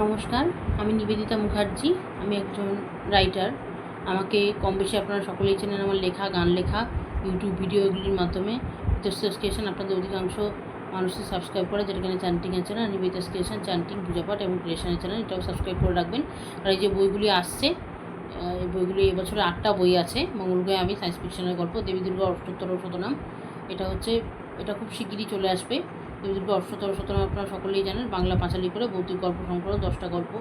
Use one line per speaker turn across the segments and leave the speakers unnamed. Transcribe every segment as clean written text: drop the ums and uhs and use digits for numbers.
নমস্কার, আমি নিবেদিতা মুখার্জি। আমি একজন রাইটার। আমাকে কম বেশি আপনারা সকলেই চেনেন আমার লেখা, গান লেখা, ইউটিউব ভিডিও এগুলির মাধ্যমে। নিবেদিতা ক্রিয়েশন আপনাদের অধিকাংশ মানুষই সাবস্ক্রাইব করে, যেটা কিনা চ্যান্টিংয়ের চ্যানেল। নিবেদিতা ক্রিয়েশন চ্যান্টিং, পূজাপাঠ এবং ক্রিয়েশনের চ্যানেল, এটাও সাবস্ক্রাইব করে রাখবেন। আর এই যে বইগুলি আসছে, এই বইগুলি এবছরে 8টা বই আছে। মঙ্গলগায়ে আমি সায়েন্স ফিকশনের গল্প, দেবী দুর্গা অষ্টোত্তর শতনাম, এটা খুব শিগগিরই চলে আসবে। দেবী দুর্গা অষ্টোত্তর শতনাম আপনারা সকলেই জানেন, বাংলা পাঁচালি করে ভৌতিক গল্প সংকলন 10টা গল্প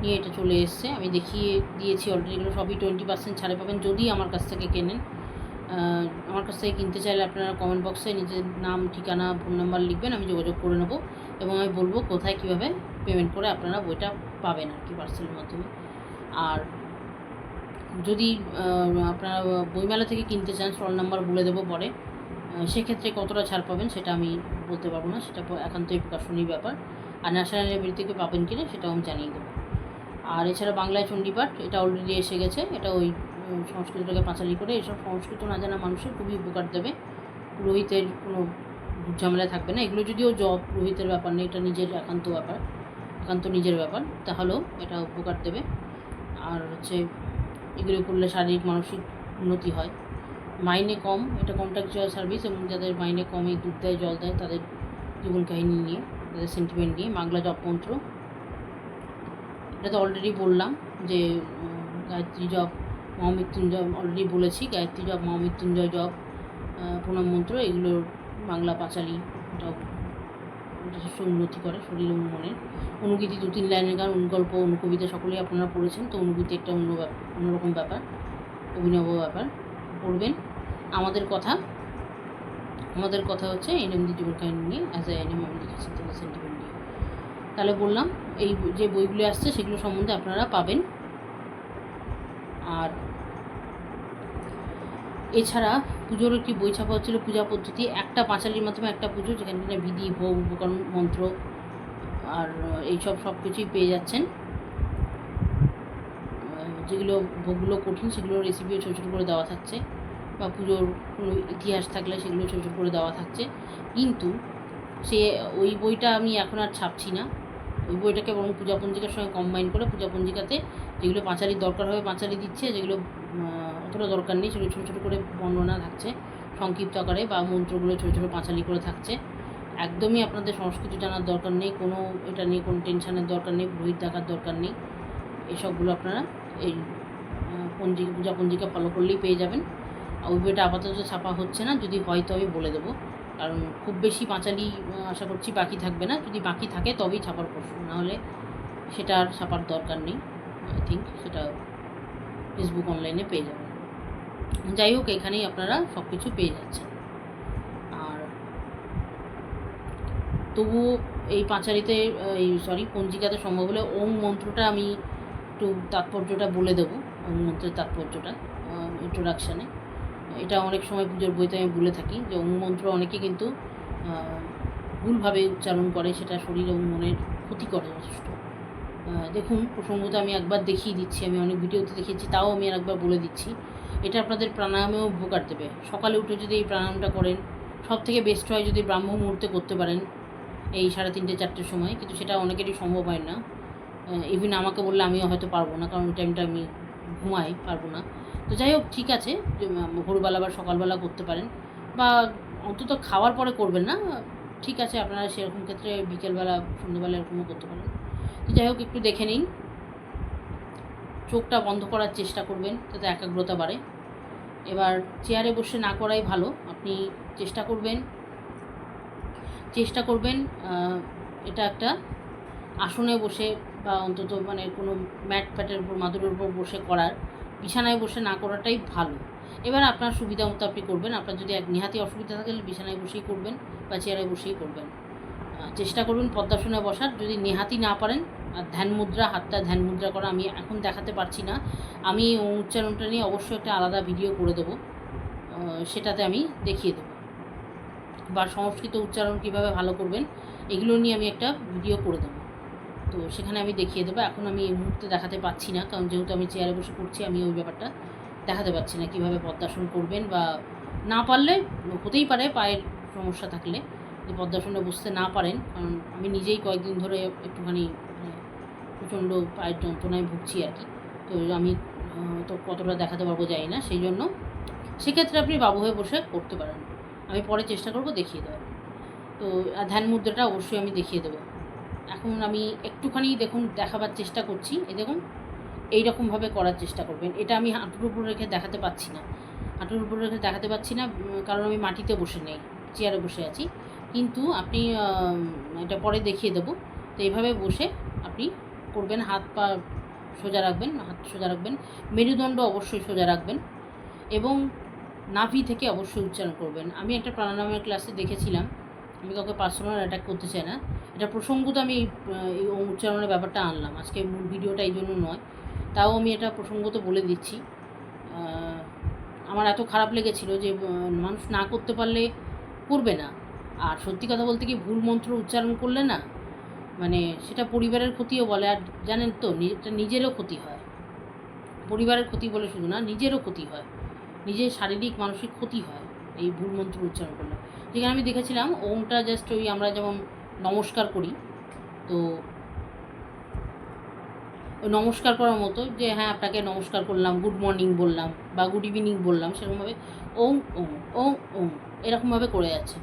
নিয়ে এটা চলে এসছে। আমি দেখিয়ে দিয়েছি অলরেডি, এগুলো সবই 20% ছাড়ে পাবেন যদি আমার কাছ থেকে কেনেন। আমার কাছ থেকে কিনতে চাইলে আপনারা কমেন্ট বক্সে নিজের নাম, ঠিকানা, ফোন নাম্বার লিখবেন, আমি যোগাযোগ করে নেবো এবং আমি বলবো কোথায় কীভাবে পেমেন্ট করে আপনারা বইটা পাবেন আর কি, পার্সেলের মাধ্যমে। আর যদি আপনারা বইমেলা থেকে কিনতে চান, স্টল নাম্বার বলে দেবো পরে, সেক্ষেত্রে কতটা ছাড় পাবেন সেটা আমি বলতে পারবো না, সেটা একান্তই প্রকাশনীর ব্যাপার। আর ন্যাশনাল লাইব্রেরি থেকে পাবেন কিনা সেটাও আমি জানিয়ে দেবো। আর এছাড়া বাংলায় চণ্ডীপাঠ, এটা অলরেডি এসে গেছে। এটা ওই সংস্কৃতটাকে পাঁচালি করে, এসব সংস্কৃত না জানা মানুষের খুবই উপকার দেবে। পুরোহিতের কোনো ঝামেলা থাকবে না। এগুলো যদিও জব, পুরোহিতের ব্যাপার নেই, এটা নিজের একান্ত নিজের ব্যাপার, তাহলেও এটা উপকার দেবে। আর এগুলো করলে শারীরিক মানসিক উন্নতি হয়। মাইনে কম, এটা কন্ট্রাকচুয়াল সার্ভিস, এবং যাদের মাইনে কম, এই দুধ দেয় জল দেয়, তাদের জীবন কাহিনী নিয়ে, তাদের সেন্টিমেন্ট নিয়ে। বাংলা জপ মন্ত্র, এটা তো অলরেডি বললাম যে গায়ত্রী জপ, মহামৃত্যুঞ্জয় অলরেডি বলেছি, গায়ত্রী জপ, মহামৃত্যুঞ্জয় জপ, প্রণাম মন্ত্র, এগুলোর বাংলা পাঁচালি, এটাও যথেষ্ট উন্নতি করে শরীর এবং মনের। অনুগীতি 2-3 লাইনের গান, অনুগল্প, অনুকবিতা সকলেই আপনারা পড়েছেন, তো অনুগীতি একটা অন্যরকম ব্যাপার, অভিনব ব্যাপার, পড়বেন। আমাদের কথা হচ্ছে এনএমদের জীবন কাহিনী নিয়ে, অ্যাজ এ এনএম আমি লিখেছি, তাদের সেন্টিমেন্ট নিয়ে। তাহলে বললাম এই যে বইগুলি আসছে সেগুলো সম্বন্ধে আপনারা পাবেন। আর এছাড়া পুজোর একটি বই ছাপা হচ্ছিল, পূজা পদ্ধতি, একটা পাঁচালির মাধ্যমে একটা পুজো, যেখানে কিনা বিধি, ভোগ, উপকরণ, মন্ত্র আর এইসব সব কিছুই পেয়ে যাচ্ছেন। যেগুলো ভোগগুলো কঠিন সেগুলো রেসিপিও ছোটো ছোটো করে দেওয়া থাকছে, বা পুজোর কোনো ইতিহাস থাকলে সেগুলো ছোটো ছোটো করে দেওয়া থাকছে। কিন্তু ওই বইটা আমি এখন আর ছাপছি না। ওই বইটাকে বরং পূজা পঞ্জিকার সঙ্গে কম্বাইন করে পূজা পঞ্জিকাতে যেগুলো পাঁচালির দরকার হবে পাঁচালি দিচ্ছে, যেগুলো অতটা দরকার নেই সেগুলো ছোটো ছোটো করে বর্ণনা থাকছে সংক্ষিপ্ত আকারে, বা মন্ত্রগুলো ছোটো ছোটো পাঁচালি করে থাকছে। একদমই আপনাদের সংস্কৃত জানার দরকার নেই, কোনো এটা নিয়ে কোনো টেনশানের দরকার নেই, পুরোহিত দেখার দরকার নেই। এসবগুলো আপনারা এই পূজা পঞ্জিকা ফলো করলেই পেয়ে যাবেন। ওই বইটা আপাতত ছাপা হচ্ছে না, যদি হয় তবে বলে দেবো, কারণ খুব বেশি পাঁচালি আশা করছি বাকি থাকবে না। যদি বাকি থাকে তবেই ছাপার প্রশ্ন, নাহলে সেটা আর ছাপার দরকার নেই। আই থিঙ্ক সেটা ফেসবুক অনলাইনে পেয়ে যাবেন। যাই হোক, এখানেই আপনারা সব কিছু পেয়ে যাচ্ছেন। আর তবুও এই পাঁচালিতে পঞ্জিকাতে সম্ভব হলে ওম মন্ত্রটা আমি একটু তাৎপর্যটা বলে দেবো, ওম মন্ত্রের তাৎপর্যটা ইন্ট্রোডাকশানে। এটা অনেক সময় পুজোর বইতে আমি বলে থাকি যে ওম মন্ত্র অনেকে কিন্তু ভুলভাবে উচ্চারণ করে, সেটা শরীর এবং মনের ক্ষতি করে যথেষ্ট। দেখুন, প্রসঙ্গত আমি একবার দেখিয়ে দিচ্ছি, আমি অনেক ভিডিওতে দেখিয়েছি, তাও আমি আর একবার বলে দিচ্ছি। এটা আপনাদের প্রাণায়ামেও উপকার দেবে। সকালে উঠে যদি এই প্রাণায়ামটা করেন, সব থেকে বেস্ট হয় যদি ব্রাহ্ম মুহূর্তে করতে পারেন, এই 3:30-4টের সময়, কিন্তু সেটা অনেকেরই সম্ভব হয় না। ইভিন আমাকে বললে আমিও হয়তো পারবো না, কারণ ওই টাইমটা আমি ঘুমাই, পারবো না। তো যাই হোক, ঠিক আছে, ভোরবেলা বা সকালবেলা করতে পারেন, বা অন্তত খাওয়ার পরে করবেন না, ঠিক আছে, আপনারা সেরকম ক্ষেত্রে বিকেলবেলা, সন্ধ্যেবেলা এরকমও করতে পারেন। তো যাই হোক, একটু দেখে নিন। চোখটা বন্ধ করার চেষ্টা করবেন, যাতে একাগ্রতা বাড়ে। এবার চেয়ারে বসে না করাই ভালো, আপনি চেষ্টা করবেন এটা একটা আসনে বসে, বা অন্তত কোনো ম্যাটের উপর, মাদুরের উপর বসে করার, বিছানায় বসে না করাটাই ভালো। এবার আপনার সুবিধা মতো আপনি করবেন। আপনার যদি নেহাতি অসুবিধা থাকে তাহলে বিছানায় বসেই করবেন বা চেয়ারে বসেই করবেন। চেষ্টা করবেন পদ্মাসনে বসার। যদি নেহাতি না পারেন, আর ধ্যান মুদ্রা, হাতটা ধ্যান মুদ্রা করা আমি এখন দেখাতে পারছি না, আমি উচ্চারণটা নিয়ে অবশ্যই একটা আলাদা ভিডিও করে দেবো, সেটাতে আমি দেখিয়ে দেবো। বা সংস্কৃত উচ্চারণ কীভাবে ভালো করবেন এগুলো নিয়ে আমি একটা ভিডিও করে দেবো, তো সেখানে আমি দেখিয়ে দেবো। এখন আমি এই মুহূর্তে দেখাতে পাচ্ছি না, কারণ যেহেতু আমি চেয়ারে বসে করছি, আমি ওই ব্যাপারটা দেখাতে পাচ্ছি না কীভাবে পদ্মাসন করবেন। বা না পারলে, হতেই পারে পায়ের সমস্যা থাকলে, যে পদ্মাসনে বসতে না পারেন, কারণ আমি নিজেই কয়েকদিন ধরে একটুখানি প্রচণ্ড পায়ের যন্ত্রণায় ভুগছি আর কি। তো আমি তো কতটা দেখাতে পারবো জানি না, সেই জন্য সেক্ষেত্রে আপনি বাবু হয়ে বসে করতে পারেন। আমি পরে চেষ্টা করব দেখিয়ে দেওয়ার। তো ধ্যান মুদ্রাটা অবশ্যই আমি দেখিয়ে দেবো। এখন আমি একটুখানি দেখুন দেখাবার চেষ্টা করছি। এই দেখুন এইরকমভাবে করার চেষ্টা করবেন। এটা আমি হাঁটুর উপর রেখে দেখাতে পাচ্ছি না, হাঁটুর উপর রেখে দেখাতে পাচ্ছি না, কারণ আমি মাটিতে বসে নেই, চেয়ারে বসে আছি। কিন্তু আপনি এটা পরে দেখিয়ে দেবো। তো এইভাবে বসে আপনি করবেন, হাত পা সোজা রাখবেন, হাত সোজা রাখবেন, মেরুদণ্ড অবশ্যই সোজা রাখবেন এবং নাভি থেকে অবশ্যই উচ্চারণ করবেন। আমি একটা প্রাণায়ামের ক্লাসে দেখেছিলাম, আমি কাউকে পার্সোনাল অ্যাটাক করতে চাই না, এটা প্রসঙ্গত আমি এই উচ্চারণের ব্যাপারটা আনলাম, আজকে মূল ভিডিওটা এই জন্য নয়, তাও আমি এটা প্রসঙ্গত বলে দিচ্ছি। আমার এত খারাপ লেগেছিল যে মানুষ না করতে পারলে করবে না, আর সত্যি কথা বলতে কি ভুল মন্ত্র উচ্চারণ করলে না মানে সেটা পরিবারের ক্ষতিও বলে, আর জানেন তো এটা নিজেরও ক্ষতি হয়, পরিবারের ক্ষতি বলে শুধু না, নিজেরও ক্ষতি হয়, নিজের শারীরিক মানসিক ক্ষতি হয় এই ভুল মন্ত্র উচ্চারণ করলে। যেখানে আমি দেখেছিলাম ওমটা জাস্ট ওই আমরা যেমন নমস্কার করি, তো ওই নমস্কার করার মতো যে হ্যাঁ আপনাকে নমস্কার করলাম, গুড মর্নিং বললাম বা গুড ইভিনিং বললাম, সেরকমভাবে ওং ওং ওং ওং এরকমভাবে করে যাচ্ছে।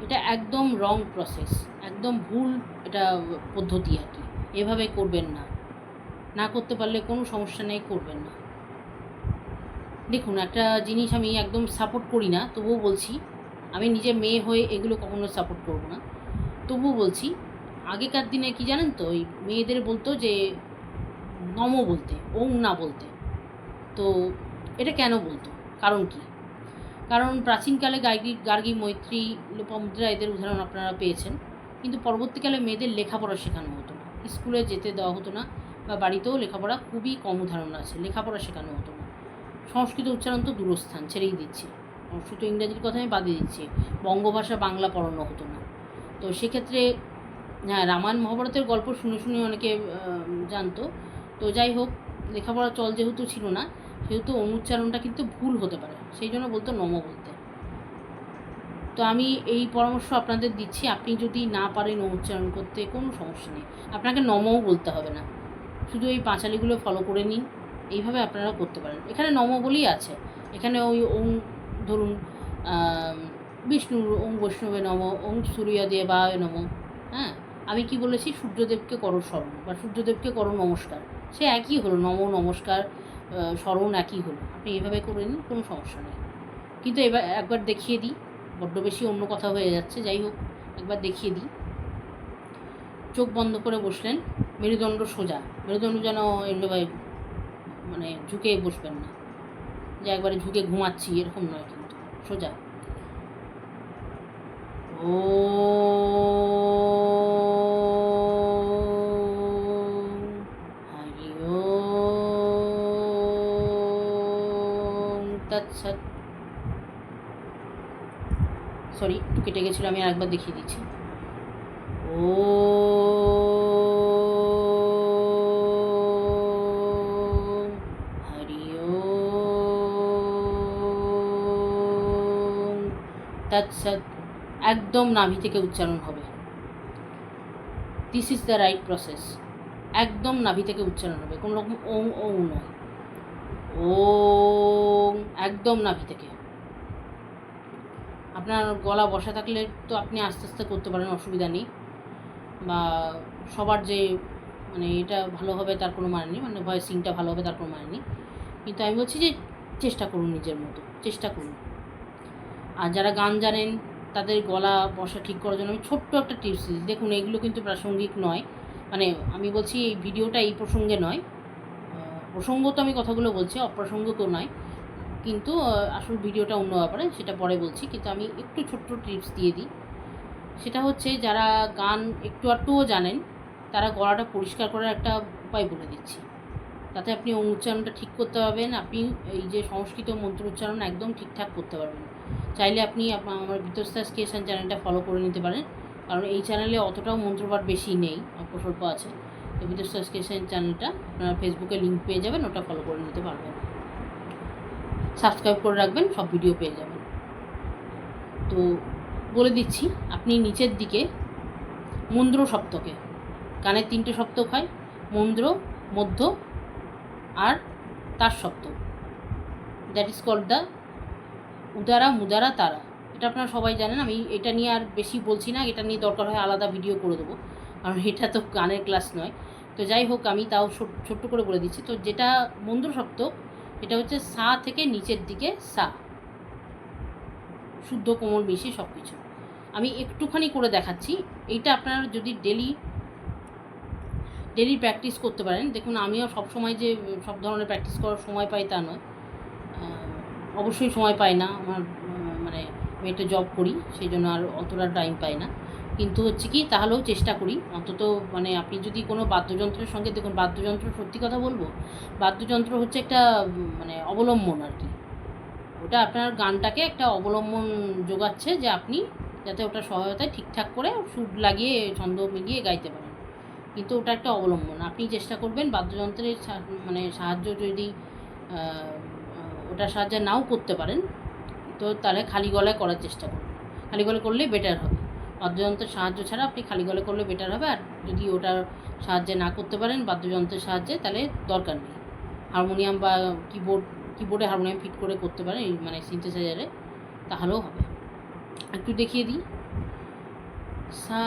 এটা একদম রং প্রসেস, একদম ভুল এটা পদ্ধতি আর কি। এভাবে করবেন না, না করতে পারলে কোনো সমস্যা নেই, করবেন না। দেখুন একটা জিনিস আমি একদম সাপোর্ট করি না, তবুও বলছি, আমি নিজে মেয়ে হয়ে এগুলো কখনো সাপোর্ট করব না, তবুও বলছি। আগেকার দিনে কি জানেন তো, ওই মেয়েদের বলতো যে নম বলতে, ওং না বলতে। তো এটা কেন বলতো, কারণ কি? কারণ প্রাচীনকালে গার্গী, মৈত্রী, লোপামুদ্রা এদের উদাহরণ আপনারা পেয়েছেন, কিন্তু পরবর্তীকালে মেয়েদের লেখাপড়া শেখানো হতো না, স্কুলে যেতে দেওয়া হতো না, বা বাড়িতেও লেখাপড়া খুবই কম উদাহরণ আছে, লেখাপড়া শেখানো হতো না। সংস্কৃত উচ্চারণ তো দূরস্থান, ছেড়েই দিচ্ছি, সংস্কৃত ইংরাজির কথা আমি বাদে দিচ্ছি, বঙ্গভাষা বাংলা পড়ানো হতো না। তো সেক্ষেত্রে হ্যাঁ, রামায়ণ মহাভারতের গল্প শুনে শুনে অনেকে জানতো। তো যাই হোক, লেখাপড়া চল যেহেতু ছিল না, সেহেতু অনুচ্চারণটা কিন্তু ভুল হতে পারে, সেই জন্য বলতো নম বলতে। তো আমি এই পরামর্শ আপনাদের দিচ্ছি, আপনি যদি না পারেন অনুচ্চারণ করতে কোনো সমস্যা নেই, আপনাকে নমও বলতে হবে না, শুধু এই পাঁচালিগুলো ফলো করে নিন, এইভাবে আপনারা করতে পারেন। এখানে নম বলেই আছে, এখানে ওই ওং ধরুন বিষ্ণুর ওং বৈষ্ণবে নম, ওং সূর্যদেবায় নম। হ্যাঁ, আমি কি বলেছি, সূর্যদেবকে করো স্মরণ বা সূর্যদেবকে করো নমস্কার, সে একই হলো, নম নমস্কার স্মরণ একই হলো, আপনি এভাবে করে নিন, কোনো সমস্যা নেই। কিন্তু এবার একবার দেখিয়ে দিই, বড্ড বেশি অন্য কথা হয়ে যাচ্ছে, যাই হোক একবার দেখিয়ে দিই। চোখ বন্ধ করে বসলেন, মেরুদণ্ড সোজা, মেরুদণ্ড যেন এমনি মানে ঝুঁকে বসবেন না, যে একবারে ঝুঁকে ঘুমাচ্ছি এরকম নয়, কিন্তু সোজা। ও হরি ওম তৎসৎ। সরি, একটু কেটে গেছিলো, আমি আরেকবার দেখিয়ে দিচ্ছি। ও হরি ওম তৎসৎ। একদম নাভি থেকে উচ্চারণ হবে, this is the right process, একদম নাভি থেকে উচ্চারণ হবে, কোনো রকম ওং ওং নয়, ওং একদম নাভি থেকে। আপনার গলা বসা থাকলে তো আপনি আস্তে আস্তে করতে পারেন, অসুবিধা নেই, বা সবার যে মানে এটা ভালো হবে তার কোনো মানে নেই, মানে ভয়েসিংটা ভালো হবে তার কোনো মানে নেই, কিন্তু আমি বলছি যে চেষ্টা করুন, নিজের মতো চেষ্টা করুন। আর যারা গান জানেন তাদের গলা বসা ঠিক করার জন্য আমি ছোট্ট একটা টিপস দিই, দেখুন এগুলো কিন্তু প্রাসঙ্গিক নয়, মানে আমি বলছি এই ভিডিওটা এই প্রসঙ্গে নয়, প্রসঙ্গত আমি কথাগুলো বলছি, অপ্রাসঙ্গিক নয়, কিন্তু আসল ভিডিওটা অন্য ব্যাপারে, সেটা পরে বলছি, কিন্তু আমি একটু ছোট্ট টিপস দিয়ে দিই। সেটা হচ্ছে যারা গান একটু আধটুও জানেন তারা গলাটা পরিষ্কার করার একটা উপায় বলে দিচ্ছি, তাতে আপনি উচ্চারণটা ঠিক করতে পারবেন, আপনি এই যে সংস্কৃত মন্ত্র উচ্চারণ একদম ঠিকঠাক করতে পারবেন। চাইলে আপনি আমার বিতস্তাস ক্রিয়েশন চ্যানেলটা ফলো করে নিতে পারেন, কারণ এই চ্যানেলে অতটাও মন্ত্রপাঠ বেশি নেই, অল্প স্বল্প আছে। তো বিতস্তাস ক্রিয়েশন চ্যানেলটা আপনারা ফেসবুকে লিঙ্ক পেয়ে যাবেন, ওটা ফলো করে নিতে পারবেন, সাবস্ক্রাইব করে রাখবেন, সব ভিডিও পেয়ে যাবেন। তো বলে দিচ্ছি, আপনি নিচের দিকে মুন্দ্র সপ্তকে গানের 3টে সপ্তক হয়, মন্দ্র, মধ্য আর তার সপ্তক। That is called the udara, mudara, tara. এটা আপনারা সবাই জানেন, আমি এটা নিয়ে আর বেশি বলছি না, এটা নিয়ে দরকার হয় আলাদা ভিডিও করে দেবো, কারণ এটা তো গানের ক্লাস নয়। তো যাই হোক, আমি তাও ছোট্ট করে বলে দিচ্ছি। তো যেটা মন্দ্র সপ্তক, এটা হচ্ছে সা থেকে নিচের দিকে সা, শুদ্ধ কোমল মিশি সব কিছু। আমি একটুখানি করে দেখাচ্ছি। এইটা আপনারা যদি ডেলি প্র্যাকটিস করতে পারেন, দেখুন আমিও সবসময় যে সব ধরনের প্র্যাকটিস করার সময় পাই তা নয়, অবশ্যই সময় পাই না, আমার মানে আমি একটা জব করি, সেই জন্য আর অতটা টাইম পাই না। কিন্তু হচ্ছে কি, তাহলেও চেষ্টা করি অন্তত, মানে আপনি যদি কোনো বাদ্যযন্ত্রের সঙ্গে, দেখুন বাদ্যযন্ত্র, সত্যি কথা বলবো, বাদ্যযন্ত্র হচ্ছে একটা মানে অবলম্বন আর কি। ওটা আপনার গানটাকে একটা অবলম্বন যোগাচ্ছে, যে আপনি যাতে ওটা সহায়তায় ঠিকঠাক করে সুর লাগিয়ে ছন্দ মিলিয়ে গাইতে পারেন। কিন্তু ওটা একটা অবলম্বন। আপনি চেষ্টা করবেন বাদ্যযন্ত্রের মানে সাহায্য যদি ওটার সাহায্যে নাও করতে পারেন, তো তাহলে খালি গলায় করার চেষ্টা করবেন। খালি গলায় করলে বেটার হবে। বাদ্যযন্ত্রের সাহায্য ছাড়া আপনি খালি গলায় করলে বেটার হবে। আর যদি ওটার সাহায্যে না করতে পারেন বাদ্যযন্ত্রের সাহায্যে, তাহলে দরকার নেই। হারমোনিয়াম বা কিবোর্ডে হারমোনিয়াম ফিট করে করতে পারেন, এই মানে সিনথেসাইজারে, তাহলেও হবে। একটু দেখিয়ে দিই। সা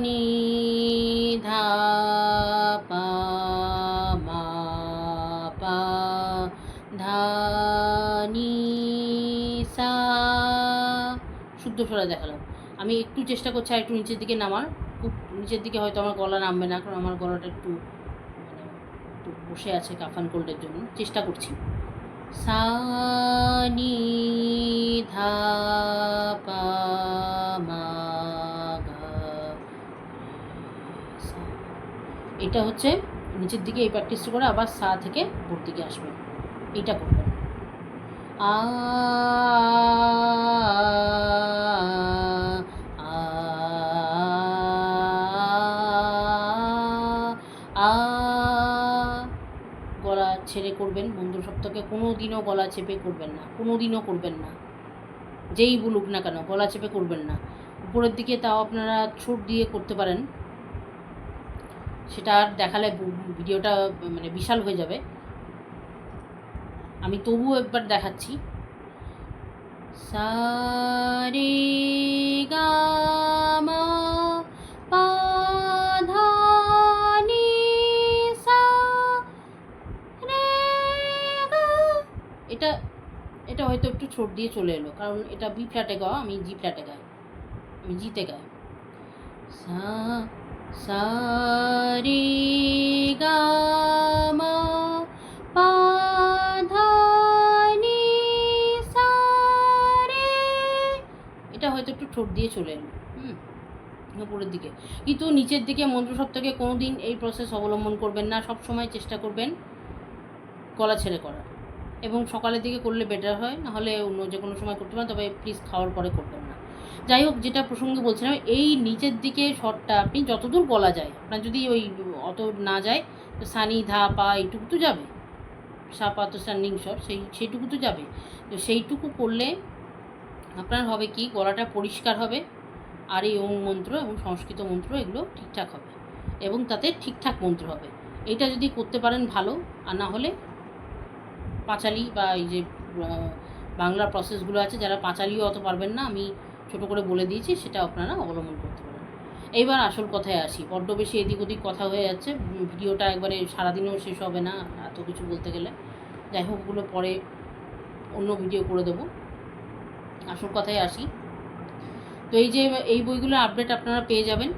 নি ধা পা মা পা ধা নি সা, শুদ্ধ স্বরে দেখালাম। আমি একটু চেষ্টা করছি আর একটু নিচের দিকে নামার। খুব নিচের দিকে হয়তো আমার গলা নামবে না, কারণ আমার গলাটা একটু মানে একটু বসে আছে কাফান কোল্ডের জন্য। চেষ্টা করছি। সা নি ধা পা মা গা সা। এটা হচ্ছে নিচের দিকে, এই প্র্যাকটিসটা করে আবার সা থেকে উপর দিকে আসবেন, এইটা করবেন। আ আ গলা ছেড়ে করবেন। মন্দ্র সপ্তকে কোনো দিনও গলা চেপে করবেন না, কোনো দিনও করবেন না, যেই বলুক না কেন গলা চেপে করবেন না। উপরের দিকে তাও আপনারা ছোট দিয়ে করতে পারেন, সেটা আর দেখালে ভিডিওটা মানে বিশাল হয়ে যাবে। আমি তবুও একবার দেখাচ্ছি। সা রে গা মা পা ধা নি সা রে গা। এটা হয়তো একটু ছোট দিয়ে চলে এলো, কারণ এটা বি ফ্ল্যাটে গাওয়া, আমি জি ফ্ল্যাটে গাই, আমি জিতে গাই। সা সা রে গা মা পা ধা নি সা রে, এটা হয়তো একটু ঠোঁট দিয়ে চলে এলো উপরের দিকে। কিন্তু নিচের দিকে মন্ত্র সপ্তকে কোনো দিন এই প্রসেস অবলম্বন করবেন না। সব সময় চেষ্টা করবেন গলা ছেড়ে করার, এবং সকালের দিকে করলে বেটার হয়, নাহলে অন্য যে কোনো সময় করতে পারেন, তবে প্লিজ খাওয়ার পরে করবেন না। যাই হোক, যেটা প্রসঙ্গে বলছিলাম, এই নিচের দিকে শটটা আপনি যতদূর গলা যায়, আপনার যদি ওই অত না যায় তো সানি ধা পা এইটুকু তো যাবে, সা পা তো স্ট্যান্ডিং শট, সেইটুকু তো যাবে। তো সেইটুকু করলে আপনার হবে কি, গলাটা পরিষ্কার হবে, আর এই ওম মন্ত্র এবং সংস্কৃত মন্ত্র এগুলো ঠিকঠাক হবে, এবং তাতে ঠিকঠাক মন্ত্র হবে। এটা যদি করতে পারেন ভালো, আর না হলে পাঁচালি বা এই যে বাংলার প্রসেসগুলো আছে, যারা পাঁচালিও অত পারবেন না, আমি ছোটো করে বলে দিয়েছি, সেটা আপনারা অবলম্বন করতে পারেন। এইবার আসল কথায় আসি। বড্ড বেশি এদিক ওদিক কথা হয়ে যাচ্ছে, ভিডিওটা একবারে সারাদিনেও শেষ হবে না এত কিছু বলতে গেলে। যাই হোক, ওগুলো পরে অন্য ভিডিও করে দেবো। আসল কথায় আসি। তো এই বইগুলোর আপডেট আপনারা পেয়ে যাবেন,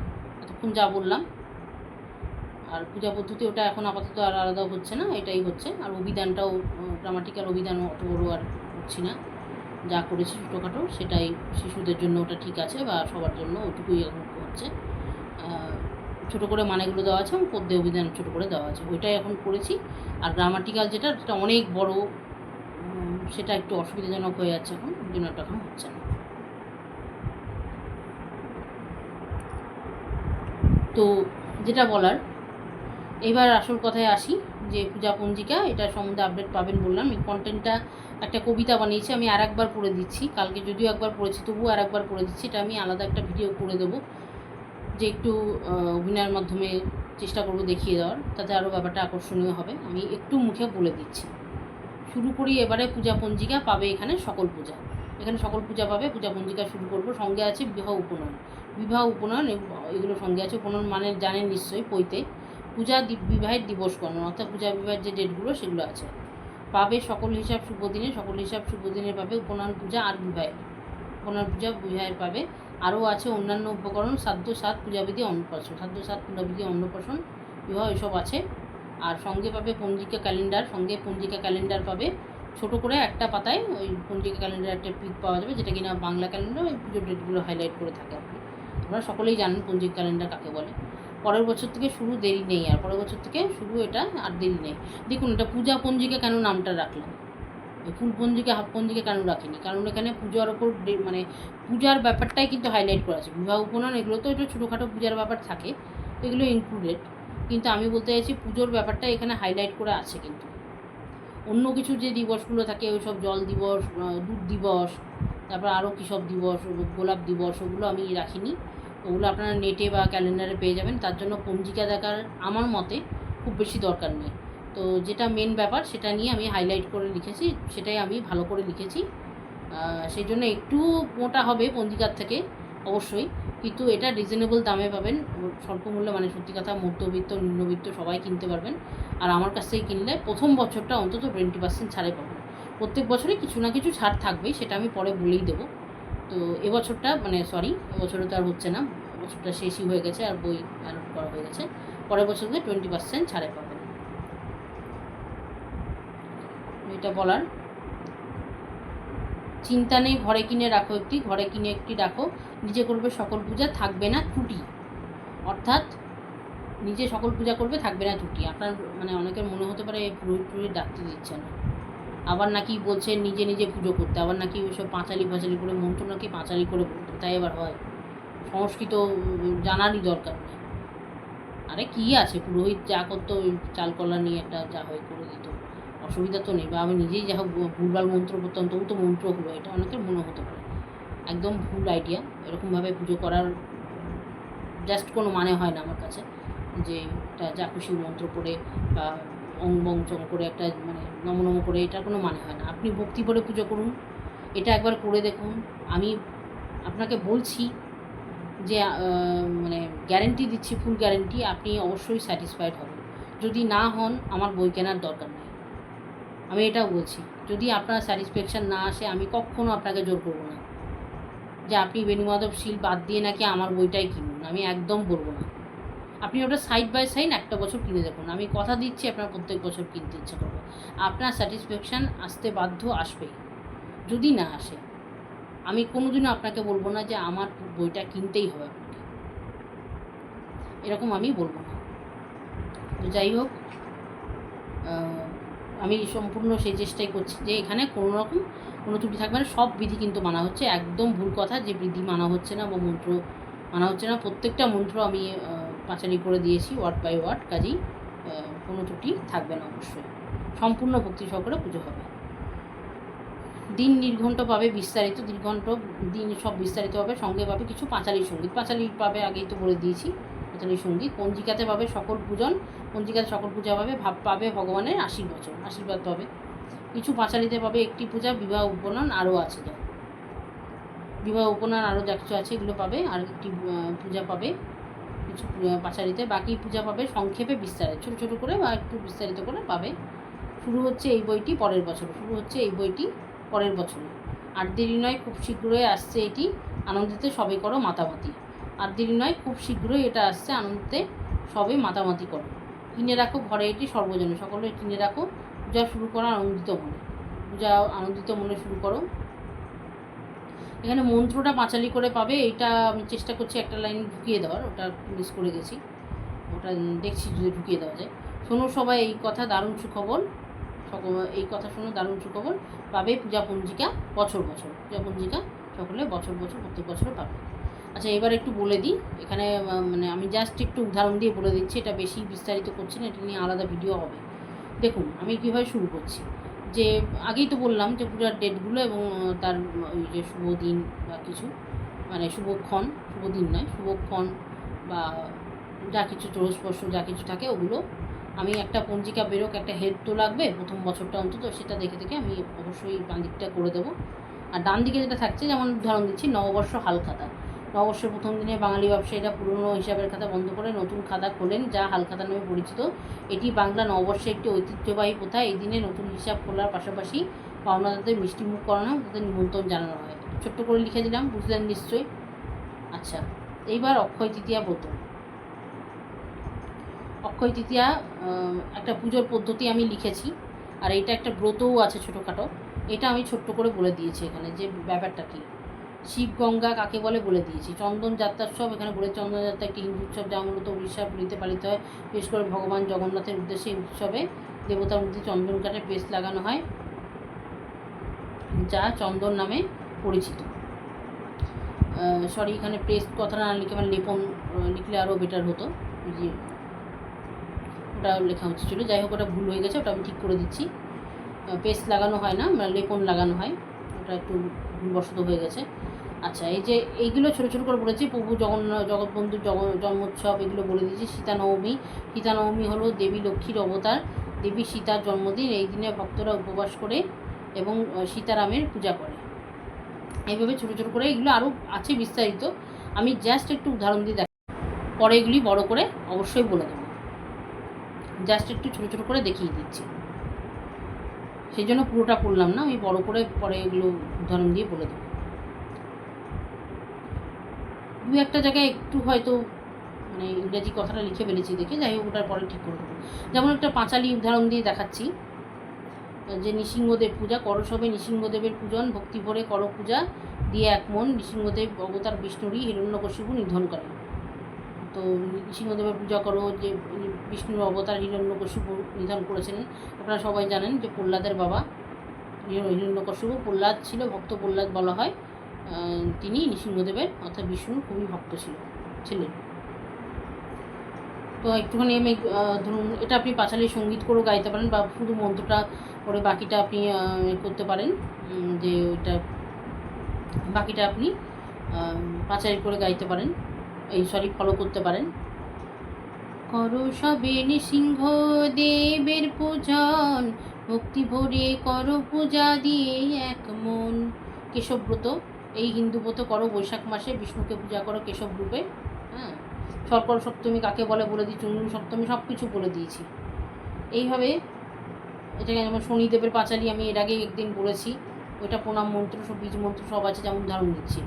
এতক্ষণ যা বললাম। আর পূজা পদ্ধতি ওটা এখন আপাতত আর আলাদা হচ্ছে না, এটাই হচ্ছে। আর অভিধানটাও, গ্রামাটিক্যাল অভিধানও অত বড়ো আর করছি না, যা করেছি ছোটোখাটো সেটাই। শিশুদের জন্য ওটা ঠিক আছে, বা সবার জন্য ওইটুকুই এখন হচ্ছে। ছোটো করে মানেগুলো দেওয়া আছে, এবং পদ্যে অভিধান ছোটো করে দেওয়া আছে, ওইটাই এখন করেছি। আর গ্রামাটিক্যাল যেটা অনেক বড়, সেটা একটু অসুবিধাজনক হয়ে যাচ্ছে এখন, ওই জন্য এখন হচ্ছে না। তো যেটা বলার, এবার আসল কথায় আসি, যে পূজা পঞ্জিকা এটার সম্বন্ধে আপডেট পাবেন বললাম। এই কন্টেন্টটা একটা কবিতা বানিয়েছি, আমি আর একবার পড়ে দিচ্ছি। কালকে যদিও একবার পড়েছি, তবুও আর একবার পড়ে দিচ্ছি। এটা আমি আলাদা একটা ভিডিও করে দেবো। যে একটু অভিনয়ের মাধ্যমে চেষ্টা করব দেখিয়ে দেওয়ার, তাতে আরও ব্যাপারটা আকর্ষণীয় হবে। আমি একটু মুখে বলে দিচ্ছি। শুরু করি এবারে পূজা পঞ্জিকা পাবে এখানে সকল পূজা, এখানে সকল পূজা পাবে। পূজা পঞ্জিকা শুরু করব, সঙ্গে আছে বিবাহ উপনয়ন। বিবাহ উপনয়ন এগুলো সঙ্গে আছে। উপনয়ন মানে জানেন নিশ্চয়ই, পৈতে পূজা বিবাহের দিবস গণনা, অর্থাৎ পূজা বিবাহের যে ডেটগুলো সেগুলো আছে। পাবে সকল হিসাব শুভ দিনে, সকল হিসাব শুভ দিনে পাবে উপনয়ন পূজা আর বিবাহের, উপনয়ন পূজা বিবাহের পাবে। আরও আছে অন্যান্য উপকরণ, শ্রাদ্ধ সাত পূজাবিধি অন্নপ্রাশন, শ্রাদ্ধ সাত পূজাবিধি অন্নপ্রাশন বিবাহ এসব আছে। আর সঙ্গে পাবে পঞ্জিকা ক্যালেন্ডার, সঙ্গে পঞ্জিকা ক্যালেন্ডার পাবে ছোটো করে একটা পাতায়। ওই পঞ্জিকা ক্যালেন্ডার একটা পিক পাওয়া যাবে, যেটা কিনা বাংলা ক্যালেন্ডার, ওই পুজোর ডেটগুলো হাইলাইট করে থাকে। আপনারা সকলেই জানেন পঞ্জিকা ক্যালেন্ডার কাকে বলে। পরের বছর থেকে শুরু, দেরি নেই আর, পরের বছর থেকে শুরু, এটা আর দেরি নেই। দেখুন এটা পূজা পঞ্জিকা কেন নামটা রাখলাম, ফুল পঞ্জিকা হাফ পঞ্জিকা কেন রাখিনি, কারণ এখানে পূজার ওপর মানে পূজার ব্যাপারটাই কিন্তু হাইলাইট করা আছে। বিবাহ উপনয়ন এগুলো তো একটু ছোটোখাটো পূজার ব্যাপার থাকে, এগুলো ইনক্লুডেড, কিন্তু আমি বলতে চাইছি পুজোর ব্যাপারটা এখানে হাইলাইট করে আছে। কিন্তু অন্য কিছু যে দিবসগুলো থাকে, ওই সব জল দিবস, দুধ দিবস, তারপর আরও কী সব দিবস, গোলাপ দিবস, ওগুলো আমি রাখিনি। ওগুলো আপনারা নেটে বা ক্যালেন্ডারে পেয়ে যাবেন। তার জন্য পঞ্জিকা দেখার আমার মতে খুব বেশি দরকার নেই। তো যেটা মেন ব্যাপার সেটা নিয়ে আমি হাইলাইট করে লিখেছি, সেটাই আমি ভালো করে লিখেছি। সেই জন্য একটু মোটা হবে পঞ্জিকার থেকে অবশ্যই, কিন্তু এটা রিজনেবল দামে পাবেন, স্বল্প মূল্যে, মানে সত্যি কথা মধ্যবিত্ত নিম্নবিত্ত সবাই কিনতে পারবেন। আর আমার কাছ থেকে কিনলে প্রথম বছরটা অন্তত 20% ছাড়ে পাবেন। প্রত্যেক বছরই কিছু না কিছু ছাড় থাকবেই, সেটা আমি পরে বলেই দেবো। তো এবছরটা মানে এবছরে তো আর হচ্ছে না, বছরটা শেষই হয়ে গেছে আর বই অ্যালট করা হয়ে গেছে। পরের বছর থেকে 20% ছাড়ে পাবেন, এটা বলার। চিন্তা নেই, ঘরে কিনে রাখো একটি, ঘরে কিনে একটি রাখো, নিজে করবে সকল পূজা, থাকবে না ত্রুটি। অর্থাৎ নিজে সকল পূজা করবে, থাকবে না ত্রুটি। আপনার মানে অনেকের মনে হতে পারে পুরোহিত ডাকতে দিচ্ছে না, আবার নাকি বলছে নিজে নিজে পুজো করতে, আবার নাকি ওইসব পাঁচালি ফাঁচালি করে, মন্ত্র নাকি পাঁচালি করে বলতে, তাই আবার হয়? সংস্কৃত জানারই দরকার নেই। আরে কী আছে, পুরোহিত যা করতো ওই চাল কলা নিয়ে একটা যা হয় করে দিত, অসুবিধা তো নেই। বা আমি নিজেই যা হোক ভুলভাল মন্ত্র করতাম, তবু তো মন্ত্র হলো, এটা অনেকের মনে হতে পারে একদম ভুল আইডিয়া। এরকমভাবে পুজো করার জাস্ট কোনো মানে হয় না আমার কাছে, যে একটা যা খুশি মন্ত্র পড়ে বা অং বং চং করে একটা মানে নম করে, এটার কোনো মানে হয় না। আপনি ভক্তি ভরে পুজো করুন, এটা একবার করে দেখুন। আমি আপনাকে বলছি যে মানে গ্যারেন্টি দিচ্ছি, ফুল গ্যারেন্টি, আপনি অবশ্যই স্যাটিসফাইড হবেন। যদি না হন, আমার বই কেনার দরকার নেই, আমি এটাও বলছি। যদি আপনার স্যাটিসফ্যাকশান না আসে, আমি কখনও আপনাকে জোর করবো না যে আপনি বেণুমাধব শীল বাদ দিয়ে নাকি আমার বইটাই কিনুন, আমি একদম বলবো না। আপনি ওটা সাইড বাই সাইড একটা বছর কিনে দেখুন, আমি কথা দিচ্ছি আপনার প্রত্যেক বছর কিনতে ইচ্ছে করবে। আপনার স্যাটিসফ্যাকশান আসতে বাধ্য, আসবেই। যদি না আসে, আমি কোনোদিনও আপনাকে বলবো না যে আমার বইটা কিনতেই হবে আপনাকে, এরকম আমি বলবো না। তো যাই হোক, আমি সম্পূর্ণ সেই চেষ্টাই করছি যে এখানে কোনো ত্রুটি থাকবে না। সব বিধি কিন্তু মানা হচ্ছে, একদম ভুল কথা যে বিধি মানা হচ্ছে না বা মন্ত্র মানা হচ্ছে না। প্রত্যেকটা মন্ত্র আমি পাঁচালি করে দিয়েছি ওয়ার্ড বাই ওয়ার্ড, কাজেই কোনো ত্রুটি থাকবে না। অবশ্যই সম্পূর্ণ ভক্তি সহকারে পুজো হবে। দিন নির্ঘণ্ট পাবে বিস্তারিত, দিন সব বিস্তারিত হবে। সঙ্গে পাবে কিছু পাঁচালি সঙ্গীত, পাঁচালি পাবে, আগেই তো বলে দিয়েছি পাঁচালি সঙ্গীত। পঞ্জিকাতে পাবে সকল পূজন, পঞ্জিকাতে সকল পূজা পাবে, পাবে ভগবানের আশীর্বাদ পাবে। কিছু পাঁচালিতে পাবে একটি পূজা, বিবাহ উপনয়ন আরও আছে, যা বিবাহ উপনয়ন আরও যা কিছু আছে এগুলো পাবে। আর একটি পূজা পাবে কিছু পাঁচালিতে, বাকি পূজা পাবে সংক্ষেপে বিস্তারিত, ছোটো ছোটো করে বা একটু বিস্তারিত করে পাবে। শুরু হচ্ছে এই বইটি পরের বছরে, আর দেরি নয়, খুব শীঘ্রই আসছে এটি। আনন্দিতে সবে করো মাতামাতি, আর দেরি নয়, খুব শীঘ্রই এটা আসছে। আনন্দিতে সবে মাতামাতি করো, কিনে রাখো ঘরে এটি সর্বজনে, সকলে কিনে রাখো। পূজা শুরু করো আনন্দিত মনে শুরু করো। এখানে মন্ত্রটা পাঁচালি করে পাবে, এইটা আমি চেষ্টা করছি একটা লাইন ঢুকিয়ে দেওয়ার, ওটা মিস করে গেছি, ওটা দেখছি যদি ঢুকিয়ে দেওয়া যায়। শোনো সবাই এই কথা, দারুণ সুখবর, এই কথা শোনো, দারুণ সুখবর পাবে। পূজা পঞ্জিকা বছর সকলে বছর প্রত্যেক বছরে পাবে। আচ্ছা, এবার একটু বলে দিই এখানে, মানে আমি জাস্ট একটু উদাহরণ দিয়ে বলে দিচ্ছি, এটা বেশি বিস্তারিত করছি না, এটা নিয়ে আলাদা ভিডিও হবে। দেখুন আমি কীভাবে শুরু করছি, যে আগেই তো বললাম যে পূজার ডেটগুলো এবং তার ওই যে শুভ দিন বা কিছু, মানে শুভক্ষণ, শুভ দিন নয়, শুভক্ষণ, বা যা কিছু চোরস্পর্শ যা কিছু থাকে ওগুলো আমি একটা পঞ্জিকা বেরোক, একটা হেল্প তো লাগবে প্রথম বছরটা অন্তত, সেটা দেখে দেখে আমি অবশ্যই বাঁ দিকটা করে দেবো। আর ডান দিকে যেটা থাকছে, যেমন উদাহরণ দিচ্ছি, নববর্ষ হালখাতা। নববর্ষের প্রথম দিনে বাঙালি ব্যবসায়ীরা পুরনো হিসাবের খাতা বন্ধ করে নতুন খাতা খোলেন, যা হালখাতা নামে পরিচিত। এটি বাংলা নববর্ষের একটি ঐতিহ্যবাহী প্রথা। এই দিনে নতুন হিসাব খোলার পাশাপাশি পাওনাদারদের মিষ্টিমুখ করানো, তাদের নিমন্ত্রণ জানানো হয়। ছোট্ট করে লিখে দিলাম, বুঝলেন নিশ্চয়ই। আচ্ছা, এইবার অক্ষয় তৃতীয়া ব্রত। অক্ষয় তৃতীয়া একটা পুজোর পদ্ধতি আমি লিখেছি, আর এটা একটা ব্রতও আছে ছোটোখাটো। এটা আমি ছোট্ট করে বলে দিয়েছি এখানে, যে ব্যাপারটা কী। শিবগঙ্গা কাকে বলে দিয়েছি। চন্দন যাত্রাোৎসব, এখানে বলে চন্দন যাত্রা একটি হিন্দু উৎসব, যা মূলত উড়িষ্যার পুরীতে পালিত হয়। বিশেষ করে ভগবান জগন্নাথের উদ্দেশ্যে এই উৎসবে দেবতার মধ্যে চন্দন কাঠে পেস্ট লাগানো হয়, যা চন্দন নামে পরিচিত। সরি, এখানে পেস্ট কথাটা না লিখে আমার লেপন লিখলে আরও বেটার হতো, যে ওটা লেখা উচিত ছিল। যাই হোক, ওটা ভুল হয়ে গেছে, ওটা আমি ঠিক করে দিচ্ছি। পেস্ট লাগানো হয় না, লেপন লাগানো হয়, ওটা একটু ভুলবশত হয়ে গেছে। আচ্ছা, এই যে এইগুলো ছোটো ছোটো করে বলেছি। প্রভু জগৎবন্ধুর জন্মোৎসব এগুলো বলে দিয়েছি। সীতানবমী। সীতানবমী হলো দেবী লক্ষ্মীর অবতার, দেবী সীতার জন্মদিন। এই দিনে ভক্তরা উপবাস করে এবং সীতারামের পূজা করে। এইভাবে ছোটো ছোটো করে এগুলো আরও আছে বিস্তারিত, আমি জাস্ট একটু উদাহরণ দিয়ে দেখ, পরে এগুলি বড় করে অবশ্যই বলে দেবো। জাস্ট একটু ছোটো ছোটো করে দেখিয়ে দিচ্ছি, সেই জন্য পুরোটা পড়লাম না, আমি বড় করে পরে এগুলো উদাহরণ দিয়ে বলে দেবো। দু একটা জায়গায় একটু হয়তো মানে ইংরেজি কথাটা লিখে ফেলেছি দেখে, যাই হোক ওটার পরে ঠিক করে দেবো। যেমন একটা পাঁচালি উদাহরণ দিয়ে দেখাচ্ছি, যে নৃসিংহদেব পূজা করো সবে, নৃসিংহদেবের পূজন ভক্তি ভরে করো পূজা দিয়ে এক মন। নৃসিংহদেব অবতার বিষ্ণুরই হিরণ্যকশিপু নিধন করে। তো নৃসিংহদেবের পূজা করো, যে বিষ্ণুর অবতার হিরণ্যকশিপু নিধন করেছিলেন। আপনারা সবাই জানেন যে প্রহ্লাদের বাবা হিরণ্যকশিপু, প্রহ্লাদ ছিল, ভক্ত প্রহ্লাদ বলা হয়। তিনি নৃসিংহদেবের অর্থাৎ বিষ্ণুর খুবই ভক্ত ছিলেন। তো একটুখানি আমি ধরুন, এটা আপনি পাঁচালী সঙ্গীত করেও গাইতে পারেন, বা শুধু মন্ত্রটা করে বাকিটা আপনি করতে পারেন, যে ওইটা বাকিটা আপনি পাঁচালী করে গাইতে পারেন, ফলো করতে পারেন। করো সবে নৃসিংহদেবের পূজন, ভক্তি ভরে করো পূজা দিয়ে এক মন। কেশবব্রত, এই হিন্দু ব্রত করো বৈশাখ মাসে, বিষ্ণুকে পূজা করো কেশব রূপে। হ্যাঁ, শর্কর সপ্তমী কাকে বলে দিই, চুন্ডু সপ্তমী, সব কিছু বলে দিয়েছি। এইভাবে এটাকে, যেমন শনিদেবের পাঁচালী আমি এর আগে একদিন বলেছি, ওইটা প্রণাম মন্ত্র সব, বীজ মন্ত্র সব আছে। যেমন উদাহরণ দিচ্ছি,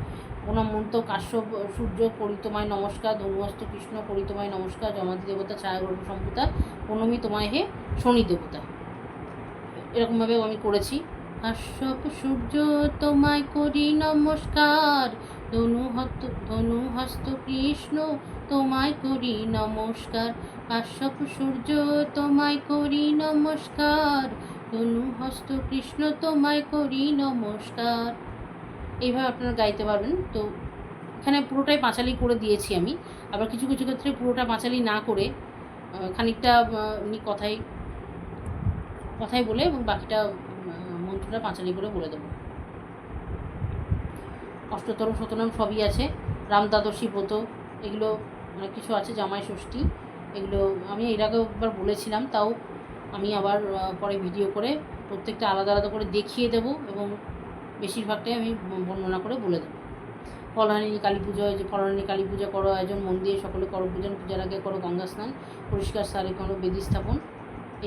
প্রণাম মন্ত্র: কাশ্যপ সূর্য পরিতমায় নমস্কার, ধনুহস্ত কৃষ্ণ পরিতমায় নমস্কার, যমাদি দেবতা ছায়াগর্ভ সম্ভূতা, প্রণমী তোমায় হে শনি দেবতা। এরকমভাবেও আমি করেছি। কাশ্যপ সূর্য তোমায় করি নমস্কার, ধনুহস্ত কৃষ্ণ তোমায় করি নমস্কার। কাশ্যপ সূর্য তোমায় করি নমস্কার, ধনুহস্ত কৃষ্ণ তোমায় করি নমস্কার। এইভাবে আপনারা গাইতে পারবেন। তো এখানে পুরোটাই পাঁচালি করে দিয়েছি আমি, আবার কিছু কিছু ক্ষেত্রে পুরোটা পাঁচালি না করে খানিকটা কথাই বলে এবং বাকিটা মন্ত্রটা পাঁচালি করে বলে দেবো। অষ্টতর শতনাম সবই আছে। রামদ্বাদশী ব্রত, এগুলো অনেক কিছু আছে, জামাই ষষ্ঠী, এগুলো আমি এর আগেও একবার বলেছিলাম, তাও আমি আবার পরে ভিডিও করে প্রত্যেকটা আলাদা আলাদা করে দেখিয়ে দেবো, এবং বেশিরভাগটাই আমি বর্ণনা করে বলে দেবো। ফলহারিণী কালী পুজো, যে ফলহারিণী কালী পূজা করো আয়োজন, মন দিয়ে সকলে করো পূজন, পূজার আগে করো গঙ্গা স্নান, পরিষ্কার সারে করো বেদি স্থাপন।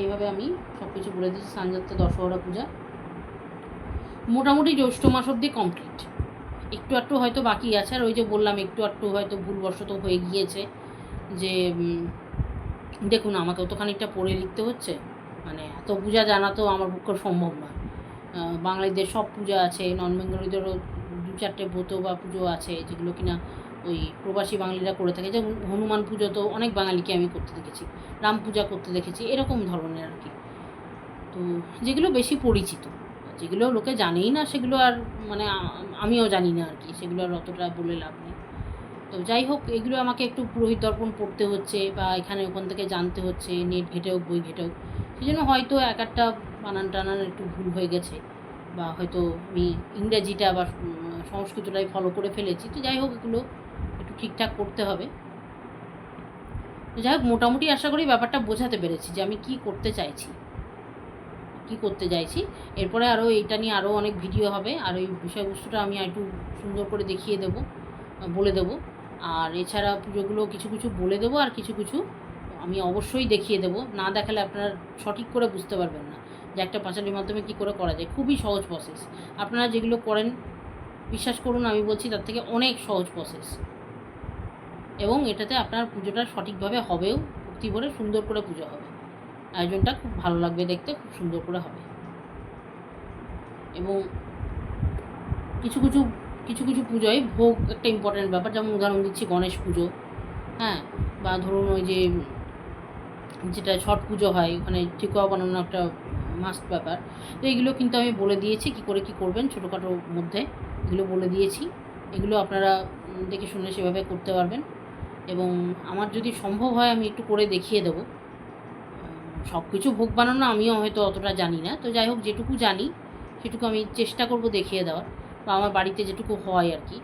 এইভাবে আমি সব কিছু বলে দিচ্ছি। স্নানযাত্রা, দশহরা পূজা, মোটামুটি জ্যৈষ্ঠ মাস অবধি কমপ্লিট। একটু একটু হয়তো বাকি আছে, আর ওই যে বললাম একটু একটু হয়তো ভুলবশত হয়ে গিয়েছে, যে দেখুন আমাকেও তো খানিকটা পড়ে লিখতে হচ্ছে, মানে এত পূজা জানা তো আমার পক্ষে সম্ভব নয়। বাঙালিদের সব পূজা আছে, নন বেঙ্গলিদেরও দু চারটে ব্রত বা পুজো আছে, যেগুলো কিনা ওই প্রবাসী বাঙালিরা করে থাকে। যেমন হনুমান পুজো তো অনেক বাঙালিকে আমি করতে দেখেছি, রাম পূজা করতে দেখেছি, এরকম ধরনের আর কি। তো যেগুলো বেশি পরিচিত, যেগুলো লোকে জানেই না সেগুলো আর মানে আমিও জানি না আর কি, সেগুলো আর অতটা বলে লাভ নেই। তো যাই হোক, এগুলো আমাকে একটু পুরোহিত দর্পণ পড়তে হচ্ছে, বা এখানে ওখান থেকে জানতে হচ্ছে, নেট ঘেটেও বই ঘেটেও, সেই জন্য হয়তো এক একটা বানান টানান একটু ভুল হয়ে গেছে, বা হয়তো আমি ইংরেজিটা বা সংস্কৃতটাই ফলো করে ফেলেছি। তো যাই হোক, এগুলো একটু ঠিকঠাক করতে হবে। যাই হোক, মোটামুটি আশা করি ব্যাপারটা বোঝাতে পেরেছি যে আমি কি করতে চাইছি। এরপরে আরও এটা নিয়ে আরও অনেক ভিডিও হবে, আর ওই বিষয়বস্তুটা আমি একটু সুন্দর করে দেখিয়ে দেবো, বলে দেবো। আর এছাড়া পুজোগুলো কিছু কিছু বলে দেবো, আর কিছু কিছু আমি অবশ্যই দেখিয়ে দেবো। না দেখালে আপনারা সঠিক করে বুঝতে পারবেন না যে একটা পাঁচালির মাধ্যমে কী করে করা যায়। খুবই সহজ প্রসেস। আপনারা যেগুলো করেন, বিশ্বাস করুন আমি বলছি, তার থেকে অনেক সহজ প্রসেস। এবং এটাতে আপনার পুজোটা সঠিকভাবে হবেও, ভক্তি ভরে সুন্দর করে পুজো হবে। আয়োজনটা খুব ভালো লাগবে দেখতে, খুব সুন্দর করে হবে। এবং কিছু কিছু পুজোয় ভোগ একটা ইম্পর্ট্যান্ট ব্যাপার। যেমন উদাহরণ দিচ্ছি, গণেশ পুজো, হ্যাঁ, বা ধরুন ওই যে যেটা ছট পুজো হয়, ওখানে ঠেকুয়া বানানো একটা মাস্ট ব্যাপার। তো এইগুলো কিন্তু আমি বলে দিয়েছি কী করে কী করবেন, ছোটোখাটোর মধ্যে এগুলো বলে দিয়েছি। এগুলো আপনারা দেখে শুনে সেভাবে করতে পারবেন। এবং আমার যদি সম্ভব হয় আমি একটু করে দেখিয়ে দেবো। সব কিছু ভোগ বানানো আমিও হয়তো অতটা জানি না, তো যাই হোক যেটুকু জানি সেটুকু আমি চেষ্টা করব দেখিয়ে দেওয়ার, বা আমার বাড়িতে যেটুকু হয় আর কি,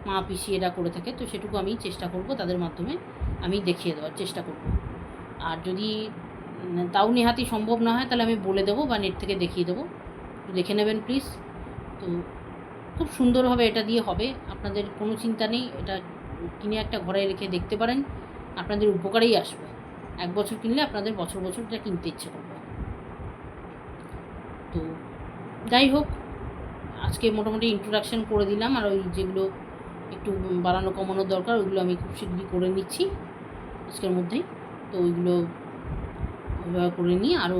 মা পিসি এরা করে থাকে, তো সেটুকু আমি চেষ্টা করব তাদের মাধ্যমে আমি দেখিয়ে দেওয়ার চেষ্টা করব। আর যদি তাও নেহাতি সম্ভব না হয় তাহলে আমি বলে দেবো বা নেট থেকে দেখিয়ে দেবো, একটু দেখে নেবেন প্লিজ। তো খুব সুন্দরভাবে এটা দিয়ে হবে, আপনাদের কোনো চিন্তা নেই। এটা কিনে একটা ঘরে রেখে দেখতে পারেন, আপনাদের উপকারেই আসবে। 1 বছর কিনলে আপনাদের বছর বছর এটা কিনতে ইচ্ছে করবে। তো যাই হোক, আজকে মোটামুটি ইন্ট্রোডাকশান করে দিলাম, আর ওই যেগুলো একটু বাড়ানো কমানোর দরকার ওইগুলো আমি খুব শীঘ্রই করে নিচ্ছি আজকের মধ্যেই। তো ওইগুলো ওইভাবে করে নিয়ে আরও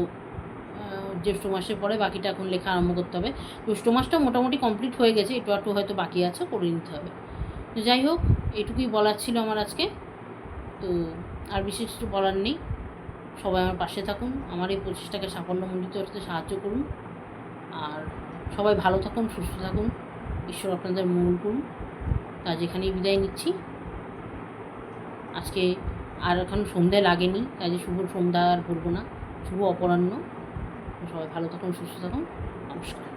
জ্যৈষ্ঠ মাসের পরে বাকিটা এখন লেখা আরম্ভ করতে হবে। জ্যৈষ্ঠ মাসটা মোটামুটি কমপ্লিট হয়ে গেছে, একটু হয়তো বাকি আছে, করে নিতে হবে। তো যাই হোক, এটুকুই বলার ছিল আমার আজকে। তো আর বিশেষ কিছু বলার নেই। সবাই আমার পাশে থাকুন, আমার এই প্রচেষ্টাকে সাফল্যমণ্ডিত করতে সাহায্য করুন। আর সবাই ভালো থাকুন, সুস্থ থাকুন, ঈশ্বর আপনাদের মঙ্গল করুন। আজ এখানেই বিদায় নিচ্ছি। আজকে আর এখন সন্ধ্যে লাগেনি, কাজে শুভ সন্ধ্যা আর বলবো না, শুভ অপরাহ্ন। সবাই ভালো থাকুন, সুস্থ থাকুন, নমস্কার।